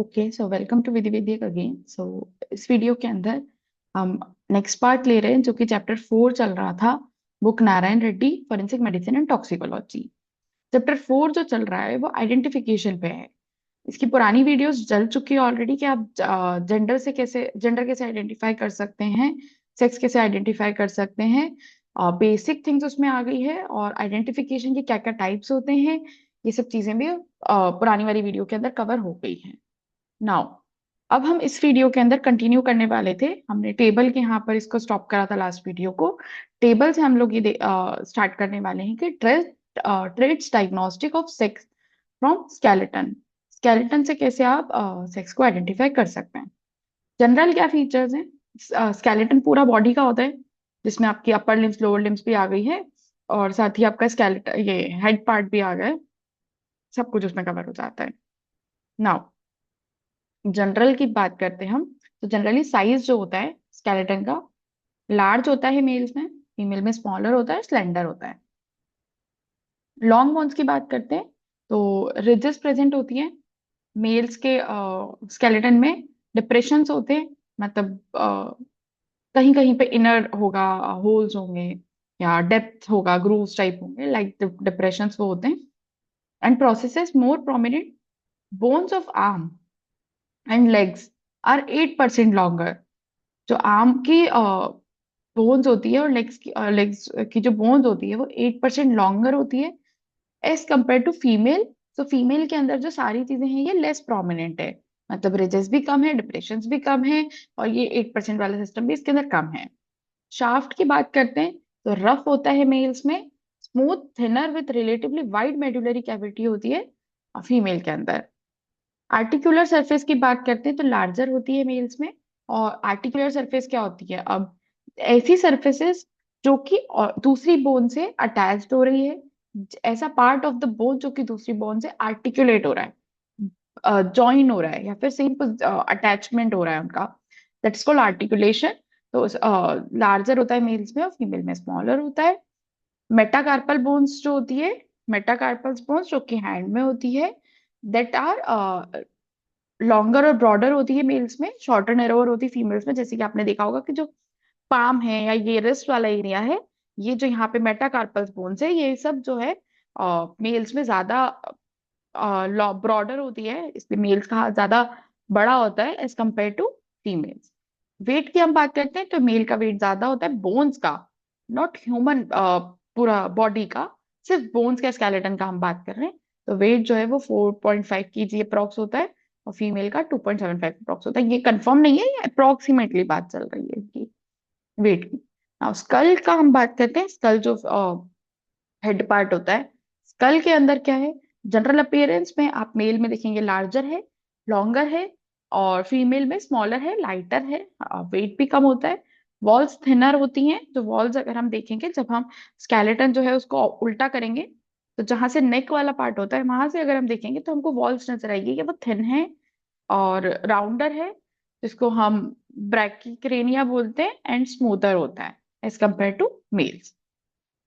Okay, so welcome to Vidhi Vidya again. So इस video के अंदर हम नेक्स्ट पार्ट ले रहे हैं, जो कि चैप्टर 4 चल रहा था, book Narayan Reddy forensic medicine and toxicology. Chapter 4 जो चल रहा है वो आइडेंटिफिकेशन पे है। इसकी पुरानी वीडियोस चल चुकी है ऑलरेडी कि आप जेंडर कैसे आइडेंटिफाई कर सकते हैं, सेक्स कैसे आइडेंटिफाई कर सकते हैं। बेसिक थिंग्स उसमें आ गई है, और आइडेंटिफिकेशन के क्या क्या टाइप्स होते हैं, ये सब चीजें भी पुरानी वाली वीडियो के अंदर कवर हो गई हैं। नाउ अब हम इस वीडियो के अंदर कंटिन्यू करने वाले थे। हमने टेबल के यहाँ पर इसको स्टॉप करा था लास्ट वीडियो को। टेबल से हम लोग ये स्टार्ट करने वाले हैं कि traits diagnostic of sex from skeleton. Skeleton से कैसे आप सेक्स को आइडेंटिफाई कर सकते हैं। जनरल क्या फीचर्स हैं। स्केलेटन पूरा बॉडी का होता है, जिसमें आपकी अपर लिम्स लोअर लिम्स भी आ गई है, और साथ ही आपका स्केलेटन ये हेड पार्ट भी आ गया है। सब कुछ उसमें कवर हो जाता है। नाउ जनरल की बात करते हैं हम, तो जनरली साइज जो होता है स्केलेटन का, लार्ज होता है मेल्स में, फीमेल में स्मॉलर होता है, स्लेंडर होता है। लॉन्ग बोन्स की बात करते हैं तो रिजेस प्रेजेंट होती है मेल्स के स्केलेटन में। डिप्रेशंस होते हैं, मतलब कहीं कहीं पे इनर होगा, होल्स होंगे, या डेप्थ होगा, ग्रूव्स टाइप होंगे, लाइक डिप्रेशंस वो होते हैं। And processes more prominent bones of arm and legs are 8% longer. जो आर्म की बोन्स होती है और लेग्स की जो बोन्स होती है वो 8% लॉन्गर होती है एज कम्पेयर टू फीमेल। तो फीमेल के अंदर जो सारी चीजें हैं ये लेस प्रोमिनेंट है, मतलब रिजेस भी कम है, डिप्रेशंस भी कम है, और ये 8% वाला सिस्टम भी इसके अंदर कम है। शाफ्ट की बात करते हैं तो रफ होता है मेल्स में, smooth thinner with relatively wide medullary cavity होती है फीमेल के अंदर। आर्टिकुलर सरफेस की बात करते हैं तो लार्जर होती है मेल्स में। और आर्टिकुलर सरफेस क्या होती है, अब ऐसी सरफेसेस जो कि दूसरी बोन से अटैच्ड हो रही है, ऐसा पार्ट ऑफ द बोन जो कि दूसरी बोन से आर्टिकुलेट हो रहा है, जॉइन हो रहा है, या फिर सेम अटैचमेंट हो रहा है उनका, दैट्स कॉल्ड आर्टिकुलेशन। तो लार्जर होता है मेल्स में और फीमेल में स्मॉलर होता है। मेटाकार्पल बोन्स जो होती है, मेटाकार्पल बोन्स जो कि हैंड में होती है, दैट आर लॉन्गर और ब्रॉडर होती है मेल्स में, शॉर्टर नैरोअर होती है फीमेल्स में। जैसे कि आपने देखा होगा कि जो पाम है या ये रिस्ट वाला एरिया है, ये जो यहाँ पे मेटाकार्पल बोन्स है, ये सब जो है मेल्स में ज्यादा ब्रॉडर होती है, इसलिए मेल्स का हाथ ज्यादा बड़ा होता है as compare to females. Weight की हम बात करते हैं तो मेल का वेट ज्यादा होता है बोन्स का, नॉट ह्यूमन पूरा बॉडी का, सिर्फ बोन्स का स्केलेटन का हम बात कर रहे हैं। तो वेट जो है वो 4.5 kg अप्रोक्स होता है, और फीमेल का 2.75 अप्रोक्स होता है। ये कंफर्म नहीं है, ये अप्रोक्सीमेटली बात चल रही है इसकी वेट की। नाउ स्कल का हम बात करते हैं। स्कल जो हेड पार्ट होता है, स्कल के अंदर क्या है, जनरल अपीयरेंस में आप मेल में देखेंगे लार्जर है, लॉन्गर है, और फीमेल में स्मॉलर है, लाइटर है, वेट भी कम होता है। वॉल्स थिनर होती हैं। जो वॉल्स अगर हम देखेंगे, जब हम स्केलेटन जो है उसको उल्टा करेंगे, तो जहां से नेक वाला पार्ट होता है वहां से अगर हम देखेंगे तो हमको वॉल्स नजर आएगी कि वो थिन है और राउंडर है, जिसको हम ब्रैकीक्रेनिया बोलते हैं, एंड स्मूथर होता है as compare to males.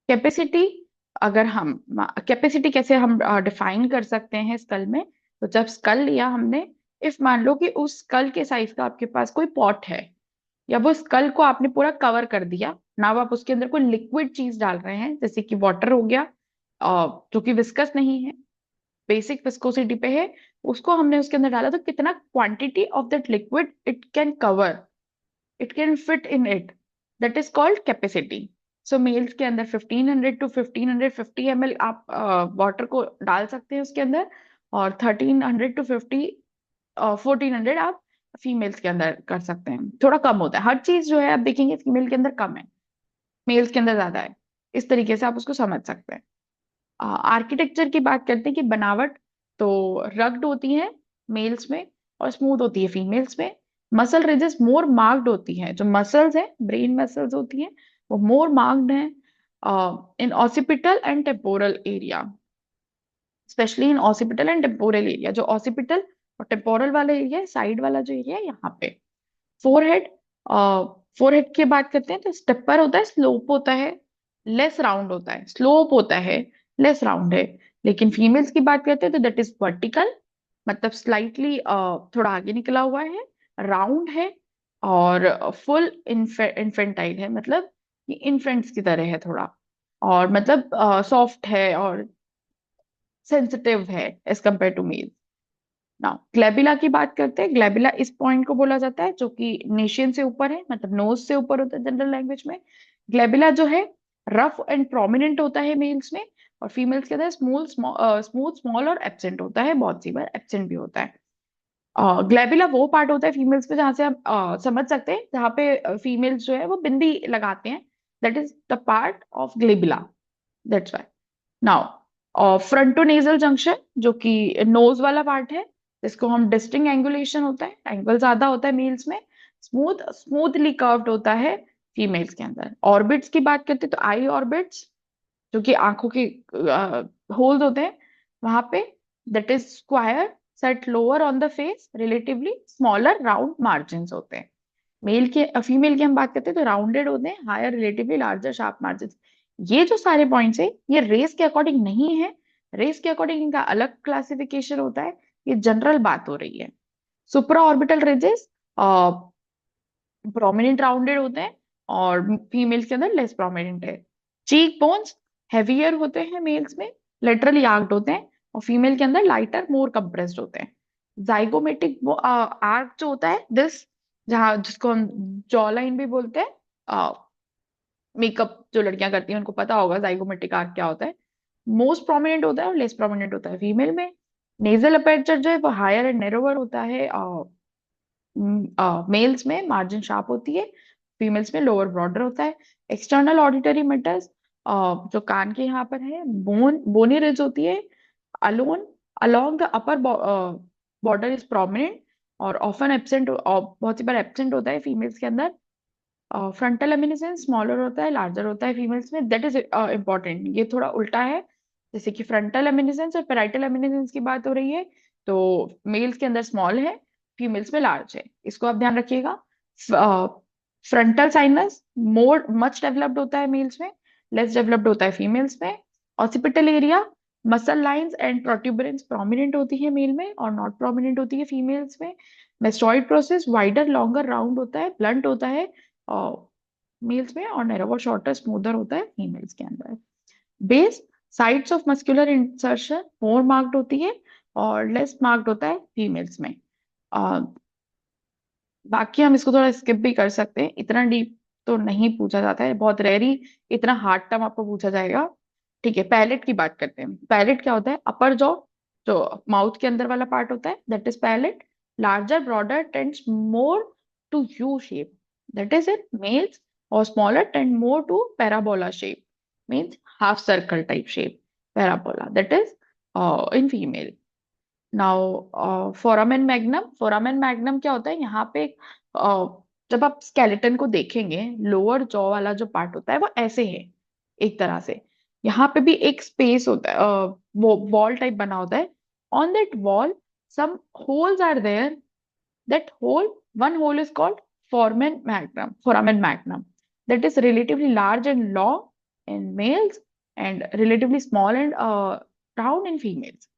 Capacity, अगर हम कैपेसिटी कैसे हम डिफाइन कर सकते हैं स्कल में, तो जब स्कल लिया हमने, इफ मान लो कि उस स्कल के साइज का आपके पास कोई पॉट है, या वो स्कल को आपने पूरा कवर कर दिया ना, अब आप उसके अंदर कोई लिक्विड चीज डाल रहे हैं, जैसे कि वाटर हो गया, जो कि विस्कस नहीं है, बेसिक विस्कोसिटी पे है, उसको हमने उसके अंदर डाला, तो कितना quantity of that liquid it can cover, it can fit in it, that is called capacity. So males के अंदर 1500 टू 1550 ml आप वाटर को डाल सकते हैं उसके अंदर, और 1300 टू 1400 आप फीमेल्स के अंदर कर सकते हैं। थोड़ा कम होता है हर चीज जो है, आप देखेंगे फीमेल के अंदर कम है, मेल्स के अंदर ज्यादा है। इस तरीके से आप उसको समझ सकते हैं। आर्किटेक्चर की बात करते हैं कि बनावट, तो रग्ड होती है मेल्स में और स्मूथ होती है फीमेल्स में। मसल रिजेस मोर मार्क्ड होती है, जो मसल्स है ब्रेन मसल्स होती हैं वो मोर मार्क्ड हैं in occipital and temporal area, specially in occipital and temporal area. जो ऑसिपिटल और टेम्पोरल वाला एरिया है, साइड वाला जो एरिया है यहाँ पे। फोरहेड, फोरहेड की बात करते हैं तो स्टेपर होता है, स्लोप होता है, लेस राउंड होता है, स्लोप होता है, लेस राउंड है। लेकिन फीमेल्स की बात करते हैं तो दैट इज वर्टिकल, मतलब स्लाइटली थोड़ा आगे निकला हुआ है, राउंड है, और फुल इन्फेंटाइल है, मतलब ये इन्फेंट्स की तरह है थोड़ा, और मतलब सॉफ्ट है और सेंसिटिव है as compare to male. Now glabella की बात करते हैं। ग्लैबिला इस पॉइंट को बोला जाता है जो कि नेशियन से ऊपर है, मतलब नोज से ऊपर होता है जनरल लैंग्वेज में। ग्लैबिला जो है रफ एंड प्रोमिनेंट होता है मेल्स में, और फीमेल्स के अंदर स्मूथ स्मॉल और एब्सेंट होता है, बहुत सी बार एब्सेंट भी होता है। ग्लैबिला वो पार्ट होता है फीमेल्स पे जहां से हम समझ सकते हैं जहाँ पे फीमेल्स जो है वो बिंदी लगाते हैं, that is the part of glabella, that's why. Now frontonasal junction जो कि नोज वाला पार्ट है, जिसको हम डिस्टिंक्ट एंगुलेशन होता है, एंगल ज्यादा होता है मेल्स में, स्मूथली कर्व्ड होता है फीमेल्स के अंदर। ऑर्बिट्स की बात करते हैं तो आई ऑर्बिट्स जो कि आंखों के होल्स होते हैं वहां पे, that is square set lower on the face, relatively smaller round margin होते हैं। मेल के फीमेल की हम बात करते हैं तो राउंडेड होते हैं, higher relatively larger sharp margin. ये जो सारे पॉइंट्स है ये रेस के अकॉर्डिंग नहीं है, रेस के अकॉर्डिंग इनका अलग क्लासिफिकेशन होता है, ये जनरल बात हो रही है। सुप्रा ऑर्बिटल रिजेस प्रोमिनेंट राउंडेड होते हैं, और फीमेल्स के अंदर लेस प्रोमिनेंट है। चीक बोन्स हेवियर होते हैं मेल्स में, लेटरली आर्क्ड होते हैं, और फीमेल के अंदर लाइटर मोर कंप्रेस्ड होते हैं। जाइगोमेटिक वो आर्क जो होता है दिस, जहाँ जिसको हम जॉ लाइन भी बोलते हैं, मेकअप जो लड़कियां करती हैं उनको पता होगा जाइगोमेटिक आर्क क्या होता है, मोस्ट प्रोमिनेंट होता है और लेस प्रोमिनेंट होता है फीमेल में। नेजल अपर्चर जो है वो हायर एंड नैरोवर होता है मेल्स में, मार्जिन शार्प होती है, फीमेल्स में लोअर ब्रॉडर होता है। एक्सटर्नल ऑडिटरी मेटल्स जो कान के यहाँ पर है, बोनी रिज होती है, alone along the upper border is prominent, और ऑफन एब्सेंट, बहुत सी बार एब्सेंट होता है फीमेल्स के अंदर। फ्रंटल लेमिनिसेंस स्मॉलर होता है, लार्जर होता है फीमेल्स में, दैट इज इंपॉर्टेंट, ये थोड़ा उल्टा है। जैसे कि फ्रंटल लेमिनिसेंस और पेराइटल लेमिनिसेंस की बात हो रही है तो मेल्स के अंदर स्मॉल है, फीमेल्स में लार्ज है, इसको आप ध्यान रखिएगा। Frontal sinus more much developed होता है मेल्स में, लेस डेवलप्ड होता है फीमेल्स में। Occipital area muscle lines and protuberance prominent होती है मेल में और नॉट प्रोमिनेंट होती है फीमेल्स में। Mastoid process wider longer round होता है, ब्लंट होता है मेल्स में, और नैरोवर शॉर्टर स्मूदर होता है फीमेल्स के अंदर। Base sites of muscular insertion more marked होती है और लेस मार्क्ड होता है फीमेल्स में। अ, बाकी हम इसको थोड़ा स्किप भी कर सकते हैं, इतना डीप तो नहीं पूछा जाता है, बहुत रेयरी इतना हार्ड टर्म आपको पूछा जाएगा। ठीक है, पैलेट की बात करते हैं। पैलेट क्या होता है? अपर जॉ जो माउथ के अंदर वाला पार्ट होता है, that is palate. Larger broader tends more to U shape, that is in males, और smaller tend more to parabola shape, means half circle type shape, parabola, that is in female. Now foramen magnum, foramen magnum क्या होता है? यहाँ पे जब आप skeleton को देखेंगे, लोअर जॉ वाला जो पार्ट होता है वो ऐसे है एक तरह से, यहाँ पे भी एक स्पेस होता है, वो वॉल टाइप बना होता है। On that wall some holes are there, that hole, one hole is called foramen magnum, that is relatively large and long in males and relatively small and round in females.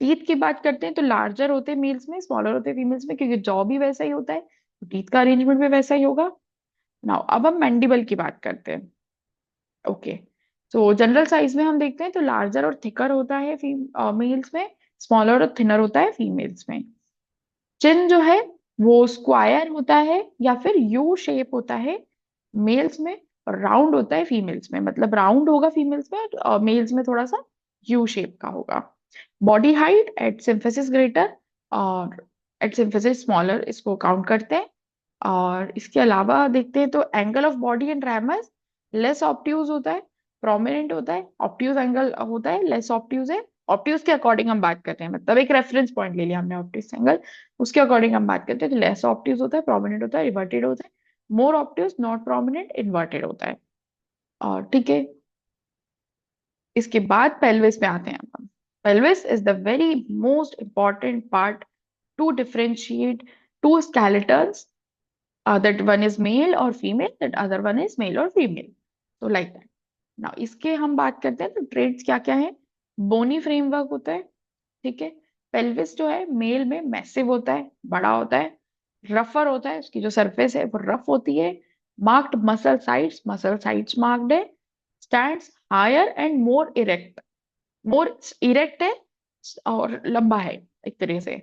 Teeth की बात करते हैं तो larger होते हैं mails में, smaller होते हैं फीमेल्स में, क्योंकि जॉ भी वैसा ही होता है तो टीथ का अरेंजमेंट भी वैसा ही होगा। नाउ अब हम मैंडिबल की बात करते हैं। ओके, तो जनरल साइज में हम देखते हैं तो लार्जर और थिकर होता है मेल्स में, स्मॉलर और थिनर होता है फीमेल्स में। चिन जो है वो स्क्वायर होता है या फिर यू शेप होता है मेल्स में, और राउंड होता है फीमेल्स में, मतलब राउंड होगा फीमेल्स में और मेल्स में थोड़ा सा यू शेप का होगा। Body height at symphysis greater और एट सिम्फिसिस स्मॉलर, इसको काउंट करते हैं। और इसके अलावा देखते हैं तो angle of body and ramus less obtuse होता है, प्रोमिनेंट होता है, ऑब्ट्यूज एंगल होता है, लेस ऑब्ट्यूज है। ऑब्ट्यूज के अकॉर्डिंग हम बात करते हैं, मतलब एक रेफरेंस पॉइंट ले लिया हमने ऑब्ट्यूज एंगल, उसके अकॉर्डिंग हम बात करते हैं तो लेस ऑब्ट्यूज होता है, प्रोमिनेंट होता है, रिवर्टेड होता है। मोर ऑब्ट्यूज नॉट प्रोमिनेंट इन्वर्टेड होता है। और ठीक है, इसके बाद पेल्विस में आते हैं हम। Pelvis is the very most important part to differentiate to skeletons, that one is male or female, that other one is male or female, so like that. Now इसके हम बात करते हैं तो ट्रेड्स क्या क्या है। बोनी फ्रेमवर्क होता है, ठीक है, पेल्विस जो है मेल में मैसिव होता है, बड़ा होता है, रफर होता है, उसकी जो सरफेस है वो रफ होती है, मार्क्ड मसल साइड्स मार्क्ड है, stands higher and more erect है और लंबा है एक तरह से।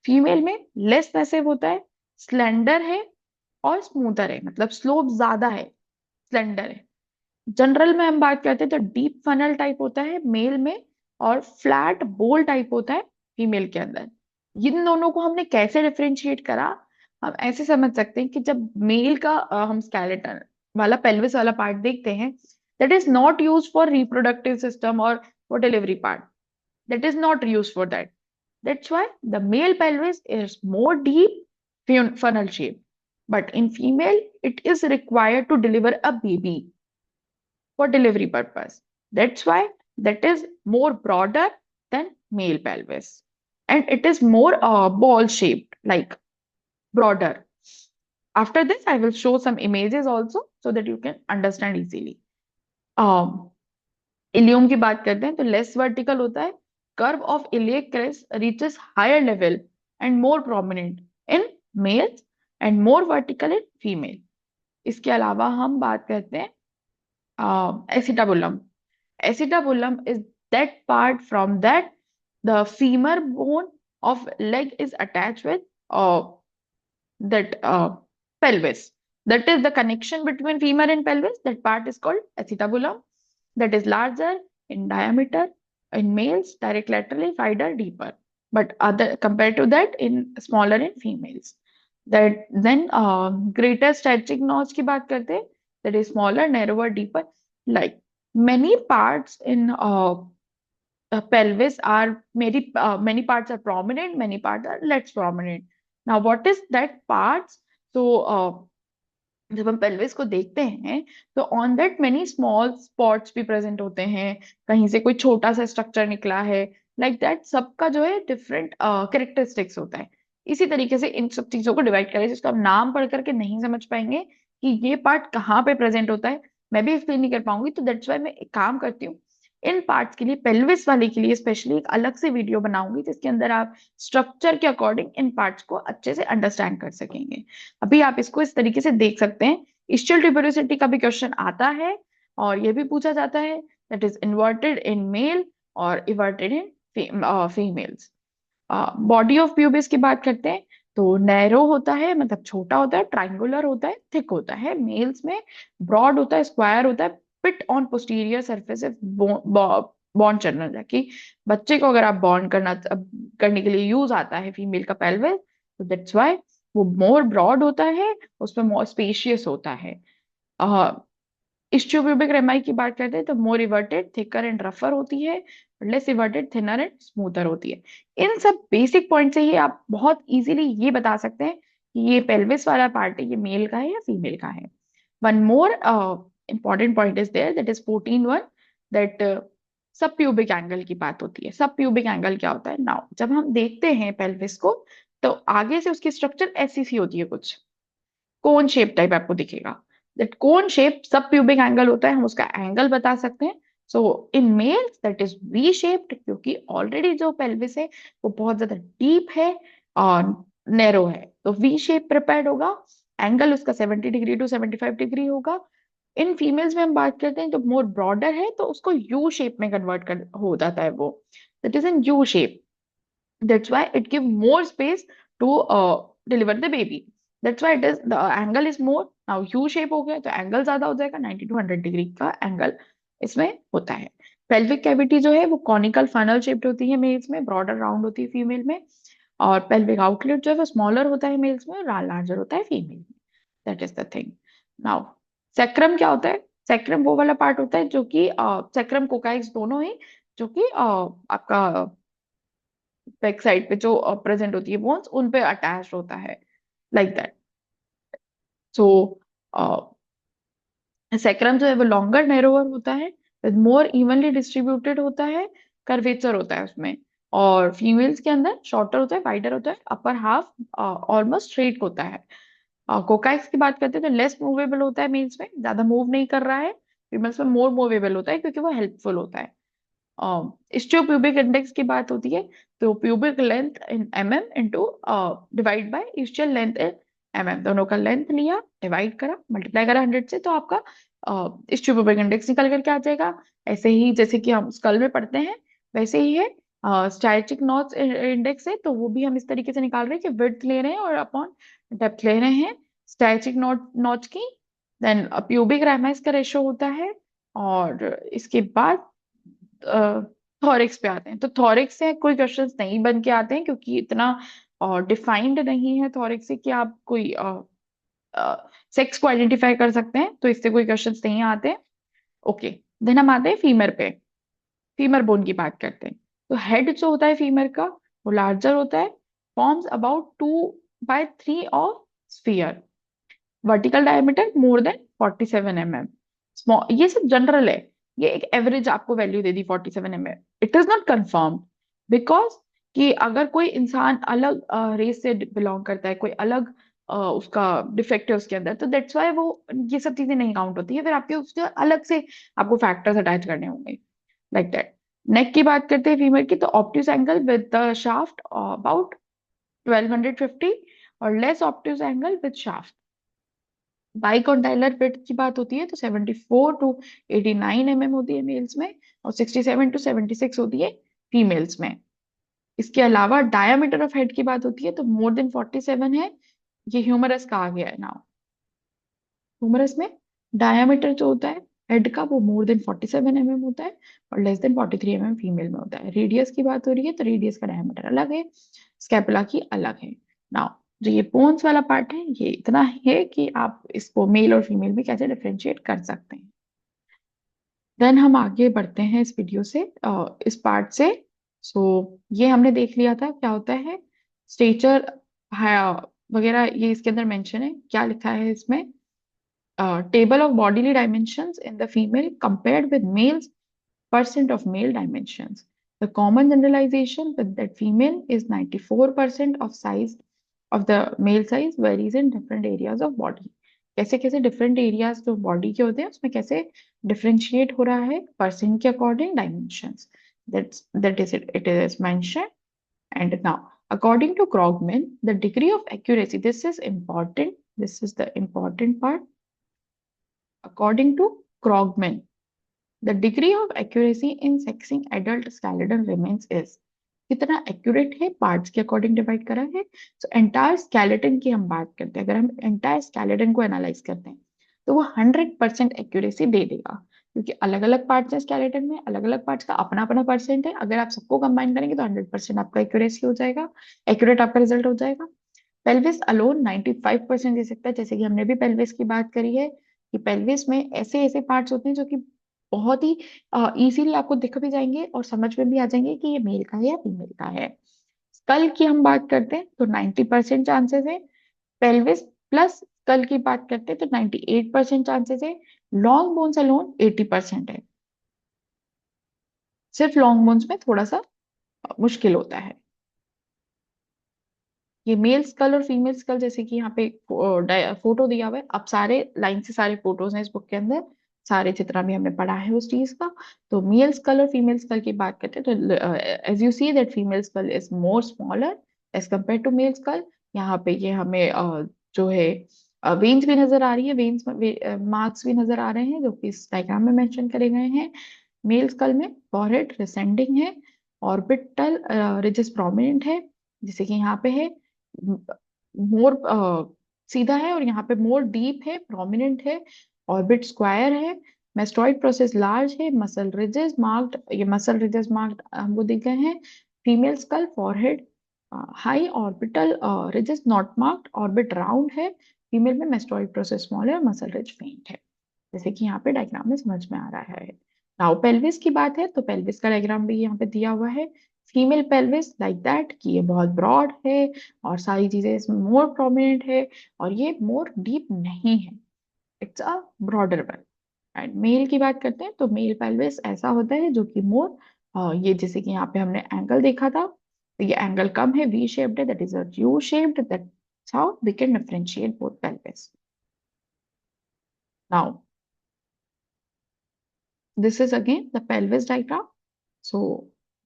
फीमेल में लेस मैसिव होता है, स्लेंडर है और स्मूथर है, मतलब स्लोप ज्यादा है, स्लेंडर है। जनरल में हम बात करते हैं तो डीप फनल टाइप होता है मेल में और फ्लैट बोल टाइप होता है फीमेल के अंदर। इन दोनों को हमने कैसे डिफरेंशिएट करा, हम ऐसे समझ सकते हैं कि जब मेल का हम स्केलेटन वाला पेल्विस वाला पार्ट देखते हैं, that is not use for reproductive system और for delivery part, that is not use for that. That's why the male pelvis is more deep funnel shape. But in female, it is required to deliver a baby for delivery purpose. That's why that is more broader than male pelvis. And it is more ball shaped, like broader. After this, I will show some images also so that you can understand easily. Um, ilium की बात करते हैं तो less vertical होता है, curve of iliac crest reaches higher level and more prominent in males and more vertical in female. इसके अलावा हम बात करते हैं acetabulum. Acetabulum is that part from that the femur bone of leg is attached with that pelvis. That is the connection between femur and pelvis. That part is called acetabulum. That is larger in diameter in males, direct laterally, wider, deeper. But other compared to that, in smaller in females. That then greater stretching notch की बात करते हैं. That is smaller, narrower, deeper. Like many parts in pelvis are many parts are prominent, many parts are less prominent. Now, what is that parts? So, जब हम pelvis को देखते हैं तो on that many small spots भी present होते हैं, कहीं से कोई छोटा सा स्ट्रक्चर निकला है, लाइक दैट सबका जो है डिफरेंट कैरेक्टरिस्टिक्स होता है। इसी तरीके से इन सब चीजों को डिवाइड करें जिसको हम नाम पढ़ करके नहीं समझ पाएंगे कि ये पार्ट कहाँ पे प्रेजेंट होता है, मैं भी एक्सप्लेन नहीं कर पाऊंगी। तो दैट्स वाई मैं एक काम करती हूँ, इन पार्ट्स के लिए पेल्विस वाले के लिए स्पेशली एक अलग से वीडियो बनाऊंगी जिसके अंदर आप स्ट्रक्चर के अकॉर्डिंग इन पार्ट्स को अच्छे से अंडरस्टैंड कर सकेंगे। अभी आप इसको इस तरीके से देख सकते हैं। इस्चियल ट्यूबरोसिटी का भी क्वेश्चन आता है और ये भी पूछा जाता है, that is inverted in male और everted in females. Body of pubis की बात करते हैं तो नैरो होता है, मतलब छोटा होता है, ट्राइंगुलर होता है, थिक होता है मेल्स में, ब्रॉड होता है, स्क्वायर होता है, pit on posterior surface bond channel, जाकि बच्चे को अगर आप बॉन्ड करने के लिए यूज आता है फीमेल का पेल्विस, तो दैट्स वाई वो मोर ब्रॉड होता है, उसमें मोर स्पेशियस होता है। इस्चियोप्यूबिक रेमाई की बात करते हैं तो मोर इवर्टेड, थिकर एंड रफर होती है, less everted, thinner and smoother होती है। इन सब बेसिक पॉइंट से ही आप बहुत इजीली ये बता सकते हैं कि ये पेल्विस वाला पार्ट है, ये मेल का है या फीमेल का है। One more important point is there, that is 14.1, that sub pubic angle की बात होती है। सब प्यूबिक एंगल क्या होता है? नाउ जब हम देखते हैं पेल्विस को तो आगे से उसकी स्ट्रक्चर ऐसी सी होती है, कुछ कोन शेप टाइप आपको दिखेगा। दैट कोन शेप सब प्यूबिक एंगल होता है, हम उसका एंगल बता सकते हैं। So in males that is V shaped, क्योंकि ऑलरेडी जो पेल्विस है वो बहुत ज्यादा डीप है और नैरो है, तो वी शेप प्रिपेयर्ड होगा, एंगल उसका 70 डिग्री टू 75 डिग्री होगा। इन फीमेल्स में हम बात करते हैं तो मोर ब्रॉडर है तो उसको यू शेप में कन्वर्ट कर हो जाता है वो, that is in U shape. That's why it give more space to deliver the baby. That's why it is the angle is more. Now U shape हो गया तो एंगल ज्यादा हो जाएगा, 90 to 100 डिग्री का एंगल इसमें होता है। पेल्विक कैविटी जो है वो कॉनिकल फनल शेप्ड होती है मेल्स में, ब्रॉडर राउंड होती है फीमेल में, और पेल्विक आउटलेट जो है वो स्मॉलर होता है मेल्स में, लार्जर होता है फीमेल में। That is the thing. Now sacrum क्या होता है? सेक्रम वो वाला पार्ट होता है जो कि सेक्रम कोकाइक्स दोनों ही, जो कि आपका बैक साइड पे जो प्रेजेंट होती है बोन्स उन पे अटैच होता है, लाइक दैट। सो सेक्रम जो है वो लॉन्गर नैरोअर होता है, विद मोर इवनली डिस्ट्रीब्यूटेड होता है, कर्वेचर होता है उसमें। और फीमेल्स के अंदर शॉर्टर होता है, वाइडर होता है, अपर हाफ ऑलमोस्ट स्ट्रेट होता है। कोकाइक्स की बात करते हैं तो लेस मूवेबल होता है मेल्स में, ज्यादा मूव नहीं कर रहा है, फीमेल्स में मोर मूवेबल होता है क्योंकि वो हेल्पफुल होता है। इस्टियोप्यूबिक इंडेक्स की बात होती है तो pubic length in mm into divide by ischial length in mm, दोनों का लेंथ लिया, डिवाइड करा, मल्टीप्लाई करा 100 से, तो आपका इस्ट्यूब्यूबिक इंडेक्स निकल करके आ जाएगा। ऐसे ही जैसे कि हम स्कल में पढ़ते हैं वैसे ही है। स्टैटिक नॉच इंडेक्स है तो वो भी हम इस तरीके से निकाल रहे हैं कि विड्थ ले रहे हैं और अपॉन डेप्थ ले रहे हैं स्टैटिक नॉच की। देन प्यूबिक रैमाइस का रेशो होता है, और इसके बाद थॉरिक्स पे आते हैं। तो थॉरिक्स से कोई क्वेश्चंस नहीं बन के आते हैं क्योंकि इतना डिफाइंड नहीं है थॉरिक्स से कि आप कोई सेक्स को आइडेंटिफाई कर सकते हैं, तो इससे कोई क्वेश्चंस नहीं आते। ओके, देन हम आते हैं फीमर पे। फीमर बोन की बात करते हैं। तो हेड जो होता है फीमर का वो लार्जर होता है, forms about 2/3 of sphere, vertical diameter more than 47 mm। Small, ये सब जनरल है, ये एक एवरेज आपको value they the 47 mm। It is not confirm, because कि अगर कोई इंसान अलग रेस से बिलोंग करता है, कोई अलग उसका डिफेक्ट है उसके अंदर, तो दैट्स वाई वो ये सब चीजें नहीं काउंट होती है, फिर आपके उसके अलग से आपको फैक्टर्स अटैच करने होंगे, लाइक दैट। नेक की बात करते हैं फीमेल की, तो obtuse angle with the shaft about 1250, और less obtuse angle with shaft. Bicondylar width की बात होती है तो 74 टू 89 mm होती है मेल्स में, और 67 टू 76 होती है फीमेल्स में। इसके अलावा डायामीटर ऑफ हेड की बात होती है तो मोर देन 47 है, ये ह्यूमरस का आ गया है नाउ। ह्यूमरस में डायामीटर जो होता है हेड का वो मोर देन 47 mm होता है, और लेस देन 43 mm फीमेल में होता है। रेडियस की बात हो रही है तो रेडियस का डायमीटर अलग है, स्कैपुला की अलग है। नाउ जो ये बोन्स वाला पार्ट है ये इतना है कि आप इसको मेल और फीमेल में कैसे डिफरेंशिएट कर सकते हैं। देन हम आगे बढ़ते हैं इस वीडियो से, इस पार्ट से। सो ये हमने देख लिया था क्या होता है स्टेचर वगैरह, ये इसके अंदर मेंशन है, क्या लिखा है इसमें। Table of bodily dimensions in the female compared with males, percent of male dimensions. The common generalization with that female is 94% of size of the male size varies in different areas of body. कैसे कैसे different areas जो body के होते हैं उसमें कैसे differentiate हो रहा है percent के according dimensions. That is it. It is mentioned. And now, according to Krogman, the degree of accuracy. This is important. This is the important part. According to Krogman, the degree of accuracy in sexing adult skeleton remains is, कितना accurate है parts के according divide करा है। So entire skeleton की हम बात करते हैं, अगर हम एंटायर स्केलेटन को एनालाइज करते हैं तो वो 100% एक्यूरेसी दे देगा, क्योंकि अलग अलग पार्ट्स हैं स्केलेटन में, अलग अलग पार्ट्स का अपना अपना परसेंट है। अगर आप सबको कंबाइन करेंगे तो 100% आपका एक्यूरेसी हो जाएगा, एक्यूरेट आपका रिजल्ट हो जाएगा। पेल्विस अलोन 95% दे सकता है, जैसे कि हमने भी पेल्विस की बात करी है कि पेल्विस में ऐसे ऐसे पार्ट्स होते हैं जो कि बहुत ही इजीली आपको दिख भी जाएंगे और समझ में भी आ जाएंगे कि ये मेल का है या फीमेल का है। स्कल की हम बात करते हैं तो 90% चांसेस है। पेल्विस प्लस स्कल की बात करते हैं तो 98% चांसेस है। लॉन्ग बोन्स अलोन 80% है। सिर्फ लॉन्ग बोन्स में थोड़ा सा मुश्किल होता है। ये मेल स्कल और फीमेल स्कल, जैसे कि यहाँ पे फोटो दिया हुआ है, अब सारे लाइन से सारे फोटोज हैं इस बुक के अंदर, सारे जितना भी हमने पढ़ा है उस चीज का। तो मेल स्कल और फीमेल स्कल की बात करते हैं तो as you see that female skull is more smaller as compare to male skull. यहाँ पे ये हमें जो है वेन्स भी नजर आ रही है, वेन्स मार्क्स भी नजर आ रहे हैं जो कि इस डायग्राम में मेंशन करे गए हैं। मेल स्कल में फॉरहेड रिसेंडिंग है, ऑर्बिटल रिजेस प्रोमिनेंट है, जैसे कि यहाँ पे है मोर सीधा है, और यहाँ पे मोर डीप है, प्रोमिनेंट है, ऑर्बिट स्क्वायर है, मेस्टॉइड प्रोसेस लार्ज है, मसल रिजेस मार्क्ड, ये मसल रिजेस मार्क्ड हमको दिख गए हैं। Female skull forehead high, orbital ridges not marked, orbit round है, फीमेल में मेस्टॉइड प्रोसेस स्मॉल है और मसल रिज फेंट है, जैसे कि यहाँ पे डायग्राम में समझ में आ रहा है। नाउ पेल्विस की बात है तो पेल्विस का डायग्राम भी यहाँ पे दिया हुआ है। फीमेल पेल्विस लाइक दैट कि ये बहुत ब्रॉड है और सारी चीजें इसमें मोर प्रोमिनेंट है, और ये मोर डीप नहीं है, it's a broader one. And male की बात करते हैं तो मेल पेल्विस ऐसा होता है जो कि मोर ये जैसे कि यहाँ पे हमने एंगल देखा था, तो ये एंगल कम है, वी शेप्ड है, that is a U shaped, that's how we can differentiate both pelvis. Now this is again the pelvis diagram. So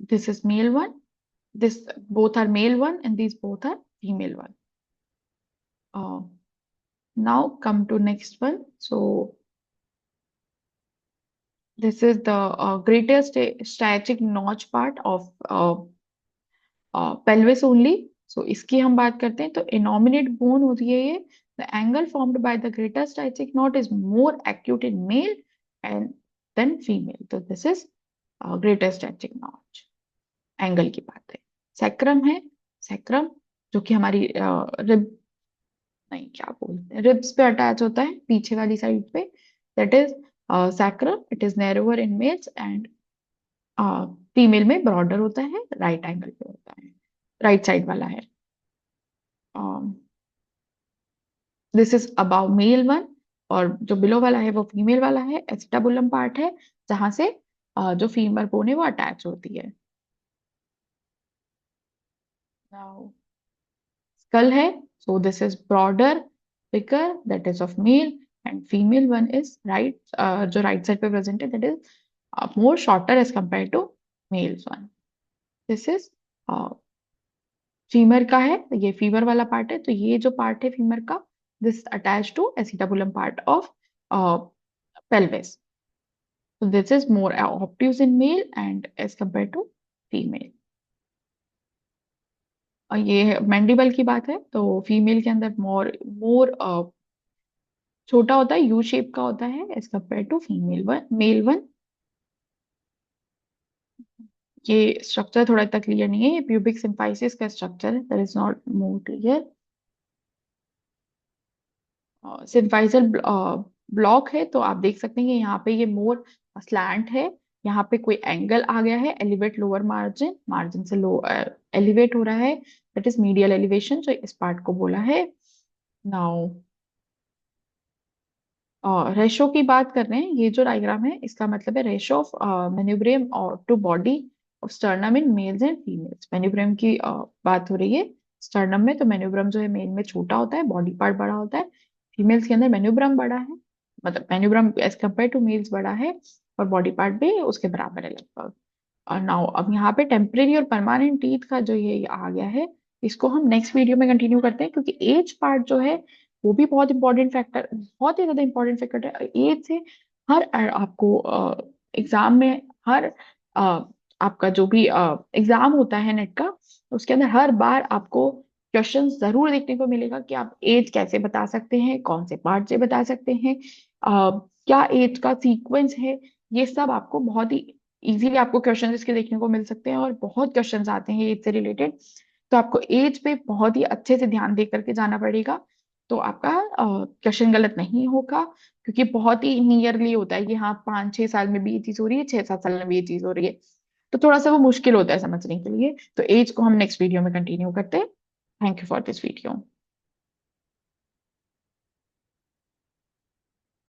this is male one, this both are male one and these both are female one. Now come to next one. So this is the greatest strategic notch part of pelvis only. So इसकी हम बात करते हैं तो innominate bone होती है ये. The angle formed by the greater strategic knot is more acute in male and then female. So this is greater strategic notch. Angle की बात है. सैक्रम है. सैक्रम जो कि हमारी रिब नहीं क्या बोलते हैं रिब्स पे अटैच होता है पीछे वाली साइड पे. That is sacrum. It is narrower in males and female में ब्रॉडर होता है. राइट एंगल पे होता है. राइट साइड वाला है. This is about male one. और जो बिलो वाला है वो फीमेल वाला है. एसिटाबुलम पार्ट है जहां से जो फीमर बोन है वो अटैच होती है. नाउ स्कल है. So this is broader, bigger, that is of male, and female one is right, जो right side पे present है, that is more shorter as compared to males one. This is femur का है. ये femur वाला part है. तो ये जो पार्ट है फीमर का, this attached to acetabulum part of pelvis. So this is more obtuse in male and as compared to female. और ये मैंडिबल की बात है तो फीमेल के अंदर मोर मोर छोटा होता है. यू शेप का होता है as compare to female one. Male one ये स्ट्रक्चर थोड़ा इतना क्लियर नहीं है. ये प्यूबिक सिम्फाइसिस का स्ट्रक्चर है. That is not more clear. Symphyseal block है तो आप देख सकते हैं कि यहाँ पे ये मोर स्लैंट है. यहाँ पे कोई एंगल आ गया है. Elevate lower margin. मार्जिन से लो एलिवेट हो रहा है. That is medial elevation. जो इस पार्ट को बोला है. नाउ रेशो की बात कर रहे हैं. ये जो डायग्राम है इसका मतलब है रेशो ऑफ मेन्यूब्रियम और to body of sternum in males and females. Manubrium की बात हो रही है स्टर्नम में. तो मेन्यूब्रियम जो है मेल में छोटा होता है. बॉडी पार्ट बड़ा होता है. फीमेल्स के अंदर मेन्यूब्रियम बड़ा है. मतलब manubrium as compare to mails बड़ा है और बॉडी पार्ट भी उसके बराबर है लगभग. और नाउ अब यहाँ पे टेम्परेरी और परमानेंट टीथ का जो ये आ गया है इसको हम नेक्स्ट वीडियो में कंटिन्यू करते हैं. क्योंकि एज पार्ट जो है वो भी बहुत इंपॉर्टेंट फैक्टर, बहुत ही ज्यादा इंपॉर्टेंट फैक्टर है. एज से हर आपको एग्जाम में हर आपका जो भी एग्जाम होता है नेट का उसके अंदर हर बार आपको क्वेश्चन जरूर देखने को मिलेगा कि आप एज कैसे बता सकते हैं. कौन से पार्ट से बता सकते हैं. क्या एज का सीक्वेंस है. ये सब आपको बहुत ही इजीली आपको क्वेश्चन इसके देखने को मिल सकते हैं. और बहुत क्वेश्चंस आते हैं एज से रिलेटेड. तो आपको एज पे बहुत ही अच्छे से ध्यान दे करके जाना पड़ेगा. तो आपका क्वेश्चन गलत नहीं होगा. क्योंकि बहुत ही नियरली होता है कि हाँ 5-6 साल में भी ये चीज हो रही है, 6-7 साल में भी ये चीज हो रही है. तो थोड़ा सा वो मुश्किल होता है समझने के लिए. तो एज को हम नेक्स्ट वीडियो में कंटिन्यू करते हैं. Thank you for this video.